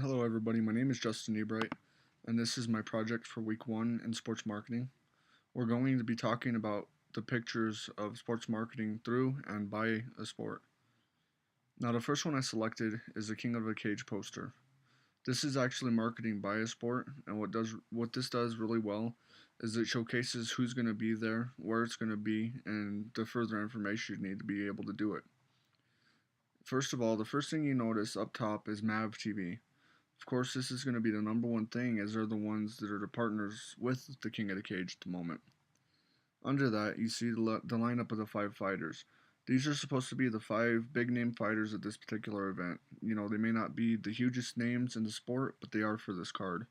Hello, everybody. My name is Justin Ebright, and this is my project for week one in sports marketing. We're going to be talking about the pictures of sports marketing through and by a sport. Now, the first one I selected is the King of the Cage poster. This is actually marketing by a sport, and what this does really well is it showcases who's going to be there, where it's going to be, and the further information you need to be able to do it. First of all, the first thing you notice up top is MAV TV. Of course, this is going to be the number one thing, as they're the ones that are the partners with the King of the Cage at the moment. Under that, you see the lineup of the five fighters. These are supposed to be the five big name fighters at this particular event. You know, they may not be the hugest names in the sport, but they are for this card.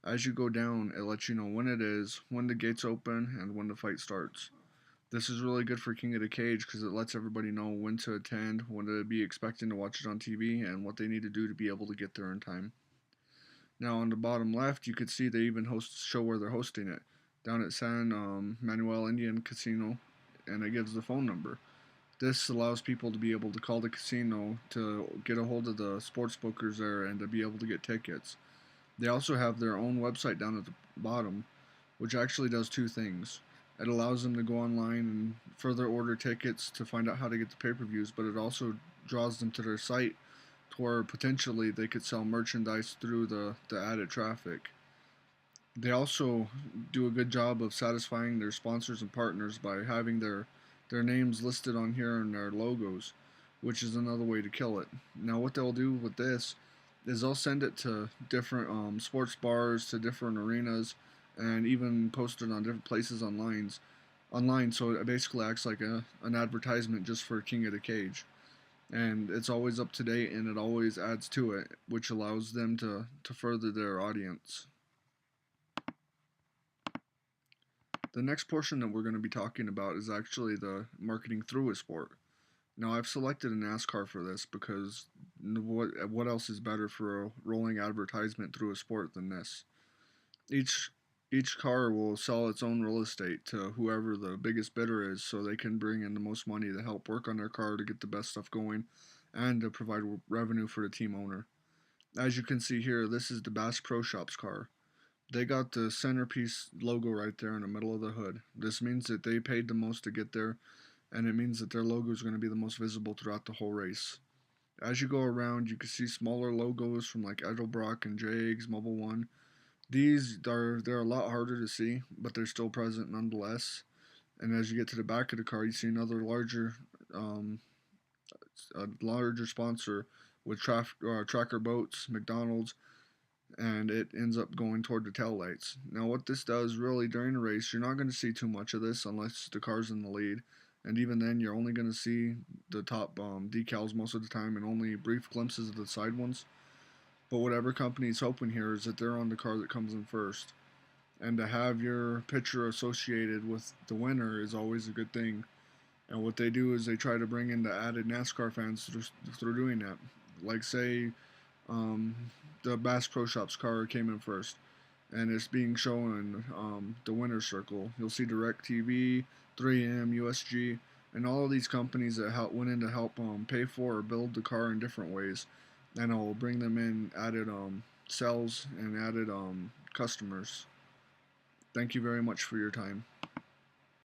As you go down, it lets you know when it is, when the gates open, and when the fight starts. This is really good for King of the Cage because it lets everybody know when to attend, when to be expecting to watch it on TV, and what they need to do to be able to get there in time. Now on the bottom left, you could see they even show where they're hosting it, down at San Manuel Indian Casino, and it gives the phone number. This allows people to be able to call the casino to get a hold of the sports bookers there and to be able to get tickets. They also have their own website down at the bottom, which actually does two things. It allows them to go online and further order tickets to find out how to get the pay-per-views, but it also draws them to their site to where potentially they could sell merchandise through the added traffic. They also do a good job of satisfying their sponsors and partners by having their names listed on here and their logos, which is another way to kill it. Now, what they'll do with this is they'll send it to different sports bars, to different arenas, and even post it on different places online. So it basically acts like an advertisement just for King of the Cage, and it's always up to date and it always adds to it, which allows them to further their audience. The next portion that we're going to be talking about is actually the marketing through a sport. Now, I've selected a NASCAR for this because what else is better for a rolling advertisement through a sport than this? Each each car will sell its own real estate to whoever the biggest bidder is, so they can bring in the most money to help work on their car to get the best stuff going and to provide revenue for the team owner. As you can see here, this is the Bass Pro Shops car. They got the centerpiece logo right there in the middle of the hood. This means that they paid the most to get there, and it means that their logo is going to be the most visible throughout the whole race. As you go around, you can see smaller logos from like Edelbrock and Jags, Mobile One. They're a lot harder to see, but they're still present nonetheless. And as you get to the back of the car, you see another um, larger sponsor with Tracker Boats, McDonald's, and it ends up going toward the tail lights. Now, what this does really during the race, you're not going to see too much of this unless the car's in the lead, and even then, you're only going to see the top decals most of the time and only brief glimpses of the side ones. But whatever company's hoping here is that they're on the car that comes in first, and to have your picture associated with the winner is always a good thing. And what they do is they try to bring in the added NASCAR fans through doing that. Like say um, the Bass Pro Shops car came in first, and it's being shown in the winner's circle. You'll see DirecTV, 3M, USG, and all of these companies that went in to help pay for or build the car in different ways, and it will bring them in added sales and added customers. Thank you very much for your time.